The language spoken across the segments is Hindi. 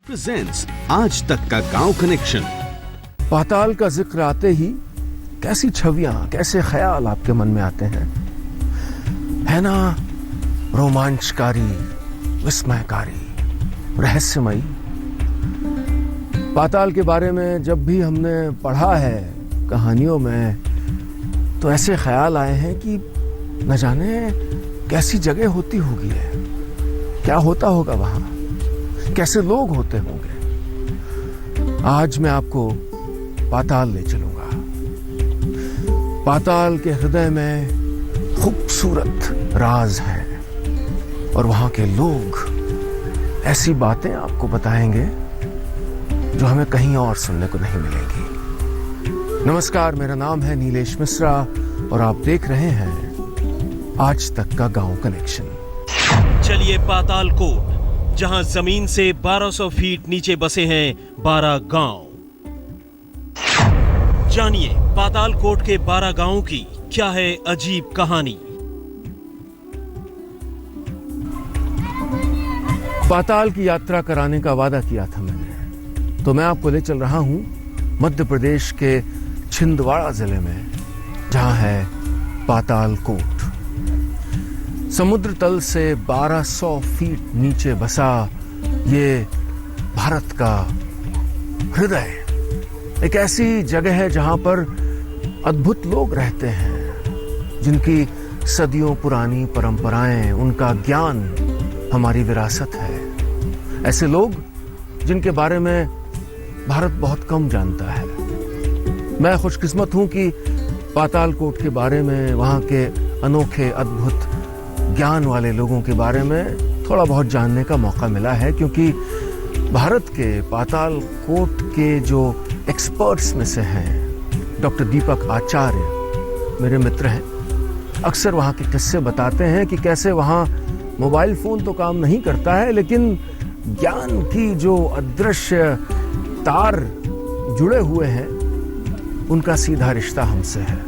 प्रेजेंट्स आज तक का गांव कनेक्शन। पाताल का जिक्र आते ही कैसी छवियां, कैसे ख्याल आपके मन में आते हैं, है ना? रोमांचकारी, विस्मयकारी, रहस्यमयी। पाताल के बारे में जब भी हमने पढ़ा है कहानियों में, तो ऐसे ख्याल आए हैं कि न जाने कैसी जगह होती होगी, क्या होता होगा वहां, कैसे लोग होते होंगे। आज मैं आपको पाताल ले चलूंगा। पाताल के हृदय में खूबसूरत राज है और वहां के लोग ऐसी बातें आपको बताएंगे जो हमें कहीं और सुनने को नहीं मिलेगी। नमस्कार, मेरा नाम है नीलेश मिश्रा और आप देख रहे हैं आज तक का गांव कनेक्शन। चलिए पाताल कोट, जहां जमीन से 1200 फीट नीचे बसे हैं 12 गांव। जानिए पाताल कोट के 12 गांवों की क्या है अजीब कहानी। पाताल की यात्रा कराने का वादा किया था मैंने, तो मैं आपको ले चल रहा हूं मध्य प्रदेश के छिंदवाड़ा जिले में, जहां है पाताल कोट। समुद्र तल से 1200 फीट नीचे बसा ये भारत का हृदय एक ऐसी जगह है जहां पर अद्भुत लोग रहते हैं, जिनकी सदियों पुरानी परंपराएं, उनका ज्ञान हमारी विरासत है। ऐसे लोग जिनके बारे में भारत बहुत कम जानता है। मैं खुशकिस्मत हूं कि पाताल कोट के बारे में, वहां के अनोखे अद्भुत ज्ञान वाले लोगों के बारे में थोड़ा बहुत जानने का मौका मिला है, क्योंकि भारत के पाताल कोट के जो एक्सपर्ट्स में से हैं डॉक्टर दीपक आचार्य मेरे मित्र हैं। अक्सर वहाँ के किस्से बताते हैं कि कैसे वहाँ मोबाइल फ़ोन तो काम नहीं करता है, लेकिन ज्ञान की जो अदृश्य तार जुड़े हुए हैं, उनका सीधा रिश्ता हमसे है।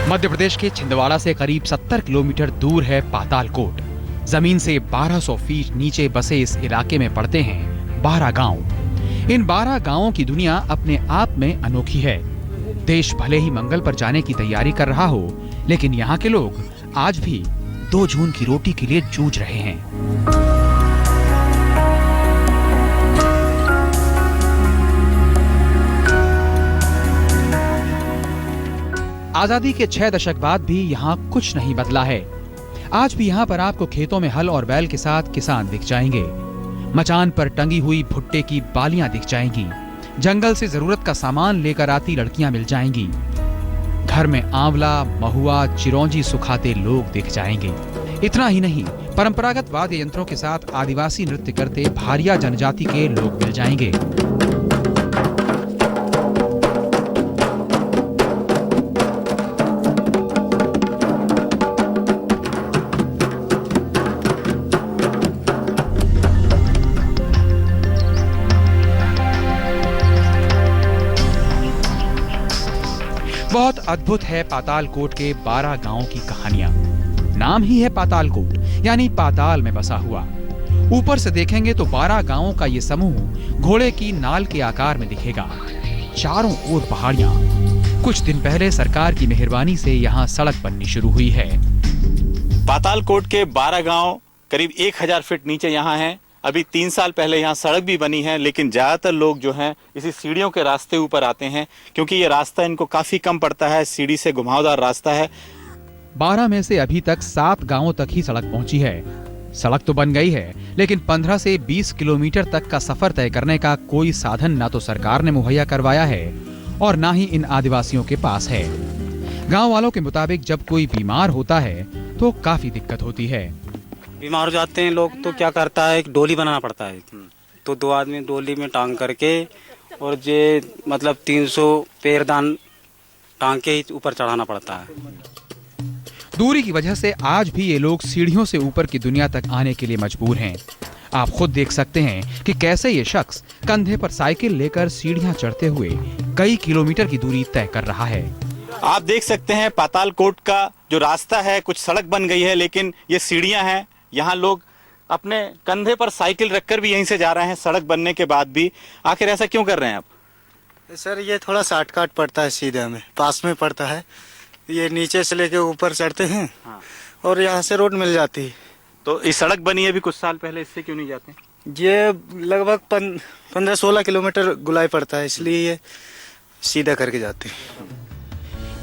मध्य प्रदेश के छिंदवाड़ा से करीब 70 किलोमीटर दूर है पाताल कोट। जमीन से 1200 फीट नीचे बसे इस इलाके में पड़ते हैं 12 गांव। इन 12 गांवों की दुनिया अपने आप में अनोखी है। देश भले ही मंगल पर जाने की तैयारी कर रहा हो, लेकिन यहाँ के लोग आज भी 2 जून की रोटी के लिए जूझ रहे हैं। आजादी के 6 दशक बाद भी यहाँ कुछ नहीं बदला है। आज भी यहाँ पर आपको खेतों में हल और बैल के साथ किसान दिख जाएंगे। मचान पर टंगी हुई भुट्टे की बालियां दिख जाएंगी। जंगल से जरूरत का सामान लेकर आती लड़कियां मिल जाएंगी। घर में आंवला, महुआ, चिरौंजी सुखाते लोग दिख जाएंगे। इतना ही नहीं, परंपरागत वाद्य यंत्रों के साथ आदिवासी नृत्य करते भारिया जनजाति के लोग मिल जाएंगे। बहुत अद्भुत है पाताल कोट के 12 गांवों की कहानियां। नाम ही है पाताल कोट, यानी पाताल में बसा हुआ। ऊपर से देखेंगे तो 12 गांवों का ये समूह घोड़े की नाल के आकार में दिखेगा। चारों ओर पहाड़ियां। कुछ दिन पहले सरकार की मेहरबानी से यहाँ सड़क बननी शुरू हुई है। पाताल कोट के 12 गांव करीब 1000 फीट नीचे यहाँ हैं। अभी 3 साल पहले यहाँ सड़क भी बनी है, लेकिन ज़्यादातर लोग जो हैं इसी सीढ़ियों के रास्ते ऊपर आते हैं, क्योंकि ये रास्ता इनको काफ़ी कम पड़ता है। सीढ़ी से घुमावदार रास्ता है। 12 में से अभी तक 7 गांवों तक ही सड़क पहुंची है। सड़क तो बन गई है, लेकिन 15 से 20 किलोमीटर तक का सफर तय करने का कोई साधन ना तो सरकार ने मुहैया करवाया है और ना ही इन आदिवासियों के पास है। गाँव वालों के मुताबिक जब कोई बीमार होता है तो काफी दिक्कत होती है। बीमार हो जाते हैं लोग तो क्या करता है, एक डोली बनाना पड़ता है। तो 2 आदमी डोली में टांग करके और ये मतलब 300 पैरदान टांग के ही ऊपर चढ़ाना पड़ता है। दूरी की वजह से आज भी ये लोग सीढ़ियों से ऊपर की दुनिया तक आने के लिए मजबूर हैं। आप खुद देख सकते हैं कि कैसे ये शख्स कंधे पर साइकिल लेकर सीढ़ियां चढ़ते हुए कई किलोमीटर की दूरी तय कर रहा है। आप देख सकते हैं पातालकोट का जो रास्ता है, कुछ सड़क बन गई है लेकिन ये सीढ़ियां हैं। यहाँ लोग अपने कंधे पर साइकिल रखकर भी यहीं से जा रहे हैं सड़क बनने के बाद भी। आखिर ऐसा क्यों कर रहे हैं आप? सर ये थोड़ा शॉर्टकट पड़ता है, सीधे हमें पास में पड़ता है। ये नीचे से लेके ऊपर चढ़ते हैं और यहाँ से रोड मिल जाती है। तो इस सड़क बनी है अभी कुछ साल पहले, इससे क्यों नहीं जाते? ये लगभग 15-16 किलोमीटर गुलाई पड़ता है, इसलिए ये सीधा करके जाते हैं।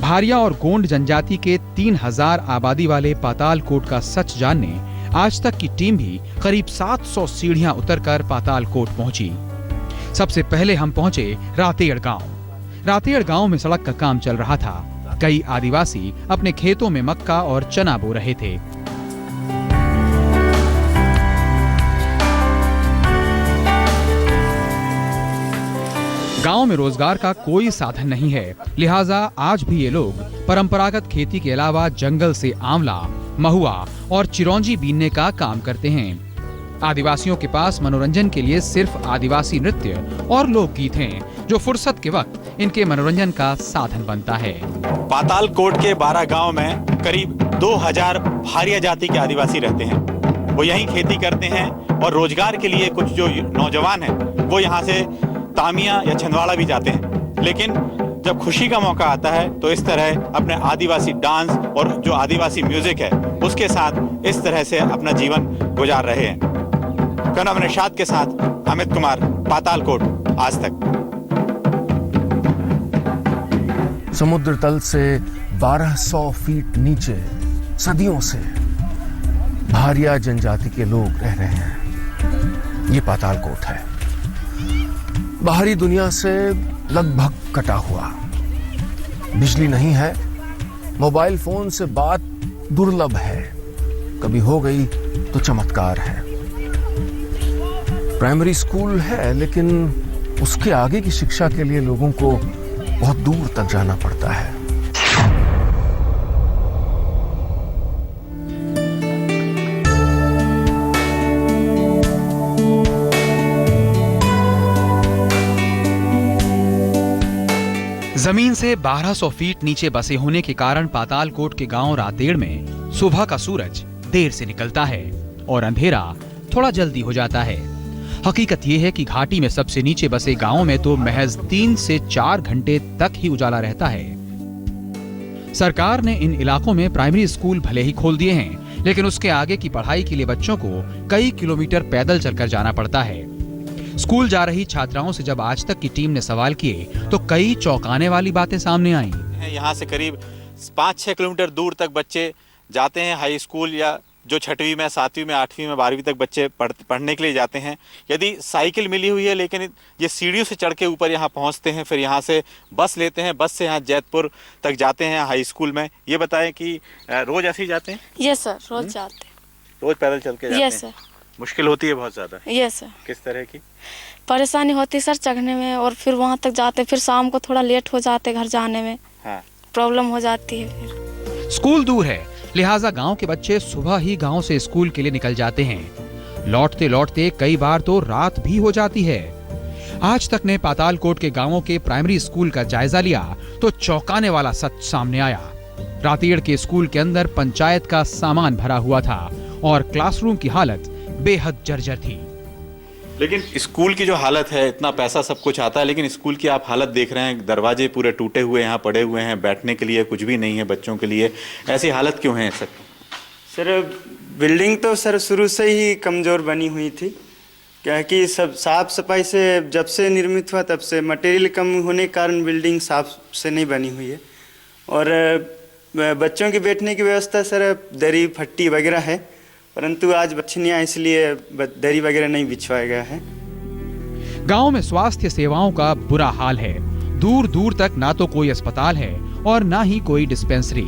भारिया और गोंड जनजाति के 3000 आबादी वाले पातालकोट का सच जानने आज तक की टीम भी करीब 700 सीढ़ियां उतरकर पातालकोट पहुंची। सबसे पहले हम पहुंचे रातेड़ गांव। रातेड़ गांव में सड़क का काम चल रहा था। कई आदिवासी अपने खेतों में मक्का और चना बो रहे थे। गांव में रोजगार का कोई साधन नहीं है, लिहाजा आज भी ये लोग परंपरागत खेती के अलावा जंगल से आंवला, महुआ और चिरौंजी बीनने का काम करते हैं। आदिवासियों के पास मनोरंजन के लिए सिर्फ आदिवासी नृत्य और लोकगीत हैं, जो फुर्सत के वक्त इनके मनोरंजन का साधन बनता है। पातालकोट के 12 गांव में करीब 2000 भारिया जाति के आदिवासी रहते हैं। वो यहीं खेती करते हैं और रोजगार के लिए कुछ जो नौजवान हैं वो यहाँ से तामिया या छिंदवाड़ा भी जाते हैं। लेकिन जब खुशी का मौका आता है तो इस तरह अपने आदिवासी डांस और जो आदिवासी म्यूजिक है उसके साथ इस तरह से अपना जीवन गुजार रहे हैं। कनम निशाद के साथ अमित कुमार, पातालकोट, आज तक। समुद्र तल से 1200 फीट नीचे सदियों से भारिया जनजाति के लोग रह रहे हैं। ये पातालकोट है, बाहरी दुनिया से लगभग कटा हुआ। बिजली नहीं है, मोबाइल फोन से बात दुर्लभ है, कभी हो गई तो चमत्कार है। प्राइमरी स्कूल है लेकिन उसके आगे की शिक्षा के लिए लोगों को बहुत दूर तक जाना पड़ता है। जमीन से 1200 फीट नीचे बसे होने के कारण पातालकोट के गांव रातेड़ में सुबह का सूरज देर से निकलता है और अंधेरा थोड़ा जल्दी हो जाता है। हकीकत यह है कि घाटी में सबसे नीचे बसे गांवों में तो महज 3 से 4 घंटे तक ही उजाला रहता है। सरकार ने इन इलाकों में प्राइमरी स्कूल भले ही खोल दिए हैं, लेकिन उसके आगे की पढ़ाई के लिए बच्चों को कई किलोमीटर पैदल चलकर जाना पड़ता है। स्कूल जा रही छात्राओं से जब आज तक की टीम ने सवाल किए तो कई चौंकाने वाली बातें सामने आई। यहाँ से करीब 5-6 किलोमीटर दूर तक बच्चे जाते हैं हाई स्कूल, या जो 6वीं में, 7वीं में, 8वीं में, 12वीं तक बच्चे पढ़ने के लिए जाते हैं। यदि साइकिल मिली हुई है लेकिन ये सीढ़ियों से चढ़ के ऊपर यहाँ पहुँचते हैं, फिर यहाँ से बस लेते हैं, बस से यहाँ जैतपुर तक जाते हैं हाई स्कूल में। ये बताएं कि रोज ऐसे ही जाते हैं? यस सर, रोज जाते हैं। रोज पैदल चल के जाते हैं? Yes sir. मुश्किल होती है बहुत ज़्यादा? Yes sir. किस तरह की परेशानी होती है सर चढ़ने में, और फिर वहाँ तक जाते, फिर शाम को थोड़ा लेट हो जाते घर जाने में। हाँ, प्रॉब्लम हो जाती है। फिर स्कूल दूर है, लिहाजा गांव के बच्चे सुबह ही गांव से स्कूल के लिए निकल जाते हैं। लौटते लौटते कई बार तो रात भी हो जाती है। आज तक ने पातालकोट के गांवों के प्राइमरी स्कूल का जायजा लिया तो चौंकाने वाला सच सामने आया। रातेड़ के स्कूल के अंदर पंचायत का सामान भरा हुआ था और क्लासरूम की हालत बेहद जर्जर थी। लेकिन स्कूल की जो हालत है, इतना पैसा सब कुछ आता है, लेकिन स्कूल की आप हालत देख रहे हैं, दरवाजे पूरे टूटे हुए यहाँ पड़े हुए हैं, बैठने के लिए कुछ भी नहीं है बच्चों के लिए। ऐसी हालत क्यों है सर? सर बिल्डिंग तो सर शुरू से ही कमज़ोर बनी हुई थी, क्या कि सब साफ़ सफाई से जब से निर्मित हुआ तब से मटेरियल कम होने के कारण बिल्डिंग साफ से नहीं बनी हुई है। और बच्चों की बैठने की व्यवस्था सर दरी फट्टी वगैरह है, परंतु आज बच्चे नहीं आए इसलिए दरी वगैरह नहीं बिछवाया गया है। गांव में स्वास्थ्य सेवाओं का बुरा हाल है। दूर दूर तक ना तो कोई अस्पताल है और ना ही कोई डिस्पेंसरी।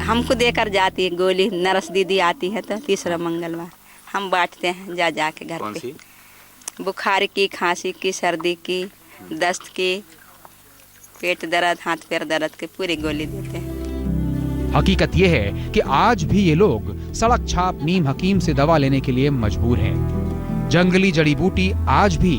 हमको देकर जाती है गोली, नर्स दीदी आती है तो तीसरा मंगलवार हम बांटते हैं जा के घर पे। बुखार की, खांसी की, सर्दी की, दस्त की, पेट दर्द, हाथ पैर दर्द की पूरी गोली देते हैं। हकीकत यह है कि आज भी ये लोग सड़क छाप नीम हकीम से दवा लेने के लिए मजबूर हैं। जंगली जड़ी बूटी आज भी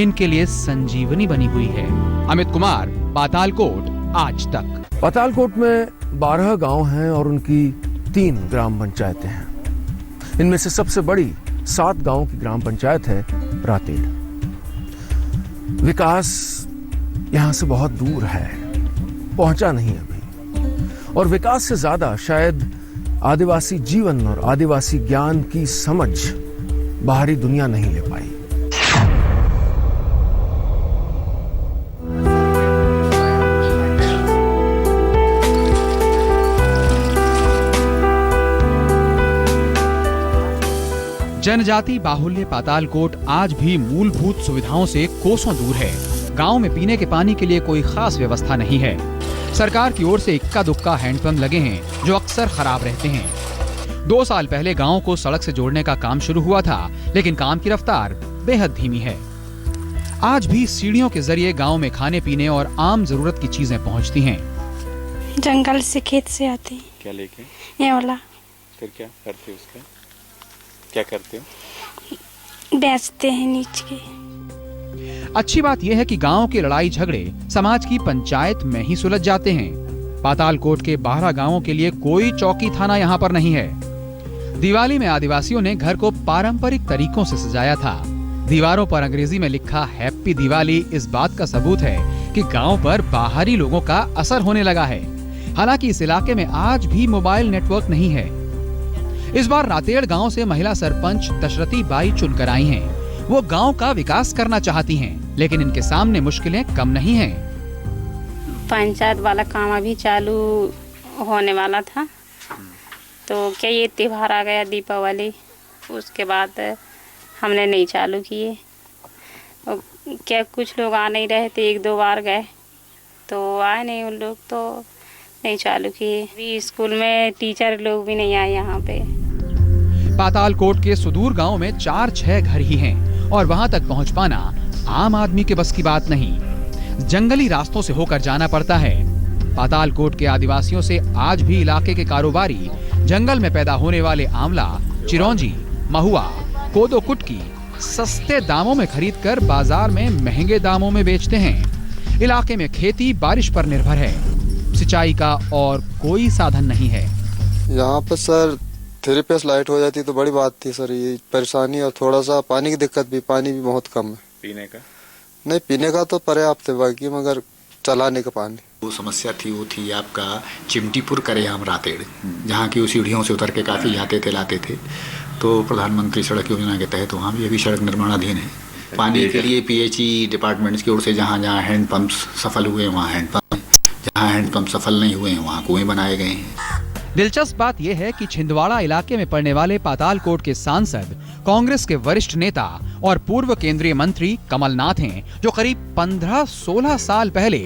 इनके लिए संजीवनी बनी हुई है। अमित कुमार, पातालकोट, आज तक। पातालकोट में 12 गांव हैं और उनकी 3 ग्राम पंचायतें हैं। इनमें से सबसे बड़ी 7 गांव की ग्राम पंचायत है रातेड़। विकास यहां से बहुत दूर है, पहुंचा नहीं अभी। और विकास से ज्यादा शायद आदिवासी जीवन और आदिवासी ज्ञान की समझ बाहरी दुनिया नहीं ले पाई। जनजाति बाहुल्य पातालकोट आज भी मूलभूत सुविधाओं से कोसों दूर है। गांव में पीने के पानी के लिए कोई खास व्यवस्था नहीं है। सरकार की ओर से इक्का दुक्का हैंडपंप लगे हैं जो अक्सर खराब रहते हैं। 2 साल पहले गांव को सड़क से जोड़ने का काम शुरू हुआ था, लेकिन काम की रफ्तार बेहद धीमी है। आज भी सीढ़ियों के जरिए गांव में खाने पीने और आम जरूरत की चीजें पहुंचती हैं। जंगल से खेत से आते हैं। क्या लेके? ये वाला। फिर क्या करते हो उसका? क्या करते हो? बेचते हैं नीचे के। अच्छी बात यह है कि गांव के लड़ाई झगड़े समाज की पंचायत में ही सुलझ जाते हैं। पातालकोट के 12 गांवों के लिए कोई चौकी थाना यहाँ पर नहीं है। दिवाली में आदिवासियों ने घर को पारंपरिक तरीकों से सजाया था। दीवारों पर अंग्रेजी में लिखा हैप्पी दिवाली इस बात का सबूत है कि गांव पर बाहरी लोगों का असर होने लगा है। हालांकि इस इलाके में आज भी मोबाइल नेटवर्क नहीं है। इस बार रातेड़ गांव से महिला सरपंच दशरथी बाई चुनकर आई हैं। वो गांव का विकास करना चाहती हैं, लेकिन इनके सामने मुश्किलें कम नहीं हैं। पंचायत वाला काम अभी चालू होने वाला था, तो क्या ये त्योहार आ गया दीपावली, उसके बाद हमने नहीं चालू किए। क्या कुछ लोग आ नहीं रहे थे, 1-2 बार गए तो आए नहीं उन लोग, तो नहीं चालू किए। अभी स्कूल में टीचर लोग भी नहीं आए यहाँ पे। पातालकोट के सुदूर गांव में 4-6 घर ही हैं और वहां तक पहुंच पाना आम आदमी के बस की बात नहीं। जंगली रास्तों से होकर जाना पड़ता है। पातालकोट के आदिवासियों से आज भी इलाके के कारोबारी जंगल में पैदा होने वाले आंवला, चिरौंजी, महुआ, कोदो कुटकी सस्ते दामों में खरीदकर बाजार में महंगे दामों में बेचते हैं। इलाके में खेती बारिश पर निर्भर है। सिंचाई का और कोई साधन नहीं है। यहाँ पर सर 3 फेस लाइट हो जाती तो बड़ी बात थी सर। ये परेशानी और थोड़ा सा पानी की दिक्कत भी, पानी भी बहुत कम है। पीने का? नहीं, पीने का तो पर्याप्त है, बाकी मगर चलाने का पानी। वो समस्या थी, वो थी आपका चिमटीपुर करेआम रातेड़, जहाँ की सीढ़ियों से उतर के काफ़ी जाते थे लाते थे। तो प्रधानमंत्री सड़क योजना के तहत वहाँ भी अभी सड़क निर्माणाधीन है। पानी के लिए PHE डिपार्टमेंट्स की ओर से जहाँ जहाँ हैंडपम्प्स सफल हुए वहाँ हैंडपम्प, जहाँ हैंडपम्प सफल नहीं हुए वहाँ कुएं बनाए गए हैं। दिलचस्प बात यह है कि छिंदवाड़ा इलाके में पड़ने वाले पातालकोट के सांसद कांग्रेस के वरिष्ठ नेता और पूर्व केंद्रीय मंत्री कमलनाथ हैं, जो करीब 15-16 साल पहले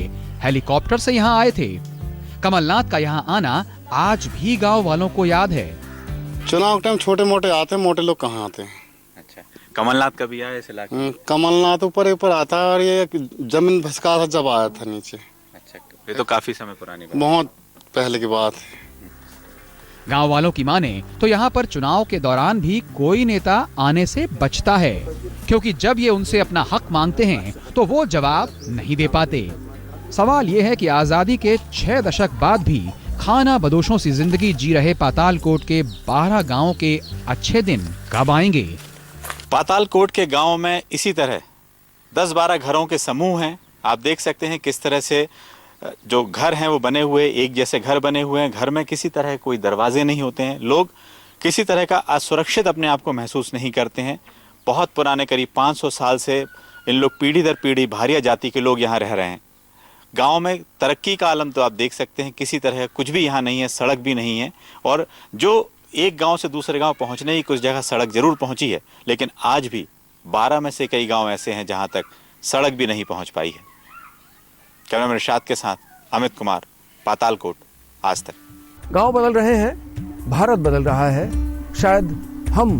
हेलीकॉप्टर से यहां आए थे। कमलनाथ का यहां आना आज भी गांव वालों को याद है। चुनाव टाइम छोटे मोटे आते हैं, मोटे लोग कहाँ आते हैं। अच्छा, कमलनाथ कभी आए इस इलाके? कमलनाथ ऊपर आता है और ये जमीन भसका था जब आया था नीचे। अच्छा, ये तो काफी समय पुरानी बात, बहुत पहले की बात है। गांव वालों की माने तो यहाँ पर चुनाव के दौरान भी कोई नेता आने से बचता है, क्योंकि जब ये उनसे अपना हक मांगते हैं तो वो जवाब नहीं दे पाते। सवाल ये है कि आजादी के 6 दशक बाद भी खाना बदोशों से जिंदगी जी रहे पातालकोट के 12 गांवों के अच्छे दिन कब आएंगे? पातालकोट के गांव में इसी तरह 10-12 घरों के समूह हैं। आप देख सकते हैं किस तरह से जो घर हैं वो बने हुए, एक जैसे घर बने हुए हैं। घर में किसी तरह कोई दरवाजे नहीं होते हैं। लोग किसी तरह का असुरक्षित अपने आप को महसूस नहीं करते हैं। बहुत पुराने, करीब 500 साल से इन लोग पीढ़ी दर पीढ़ी भारिया जाति के लोग यहाँ रह रहे हैं। गांव में तरक्की का आलम तो आप देख सकते हैं, किसी तरह कुछ भी यहाँ नहीं है, सड़क भी नहीं है। और जो एक गांव से दूसरे गांव पहुँचने की कुछ जगह सड़क जरूर पहुँची है, लेकिन आज भी 12 में से कई गाँव ऐसे हैं जहाँ तक सड़क भी नहीं पहुँच पाई है। कैमरामैन इरशाद के साथ अमित कुमार, पातालकोट, आज तक। गांव बदल रहे हैं, भारत बदल रहा है। शायद हम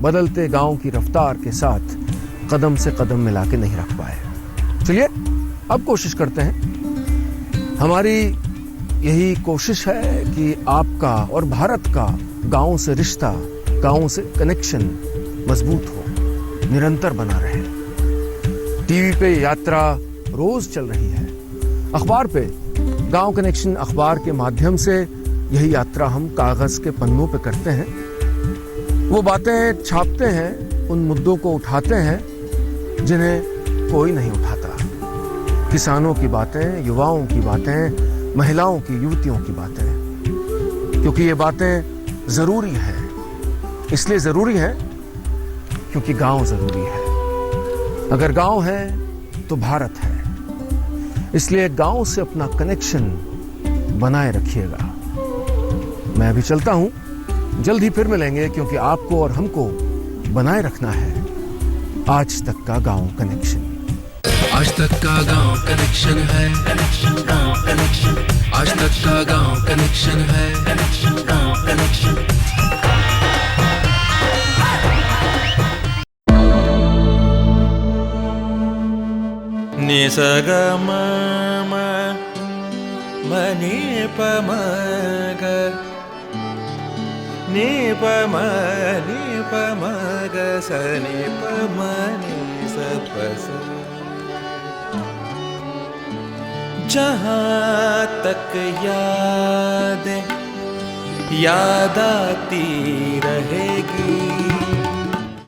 बदलते गांव की रफ्तार के साथ कदम से कदम मिला के नहीं रख पाए। चलिए अब कोशिश करते हैं। हमारी यही कोशिश है कि आपका और भारत का गांव से रिश्ता, गांव से कनेक्शन मजबूत हो, निरंतर बना रहे। टीवी पे यात्रा रोज चल रही है, अखबार पे गांव कनेक्शन अखबार के माध्यम से यही यात्रा हम कागज के पन्नों पे करते हैं। वो बातें छापते हैं, उन मुद्दों को उठाते हैं जिन्हें कोई नहीं उठाता। किसानों की बातें, युवाओं की बातें, महिलाओं की, युवतियों की बातें, क्योंकि ये बातें जरूरी है। इसलिए जरूरी है क्योंकि गांव जरूरी है। अगर गांव है तो भारत है। इसलिए गांव से अपना कनेक्शन बनाए रखिएगा। मैं अभी चलता हूं, जल्द ही फिर मिलेंगे, क्योंकि आपको और हमको बनाए रखना है आज तक का गांव कनेक्शन। आज तक का गांव कनेक्शन है, गांव कनेक्शन। आज तक का गांव कनेक्शन है, गांव कनेक्शन। नि स ग म म म नि प म ग नि प म ग स नि प म नि स प स। जहाँ तक याद आती रहेगी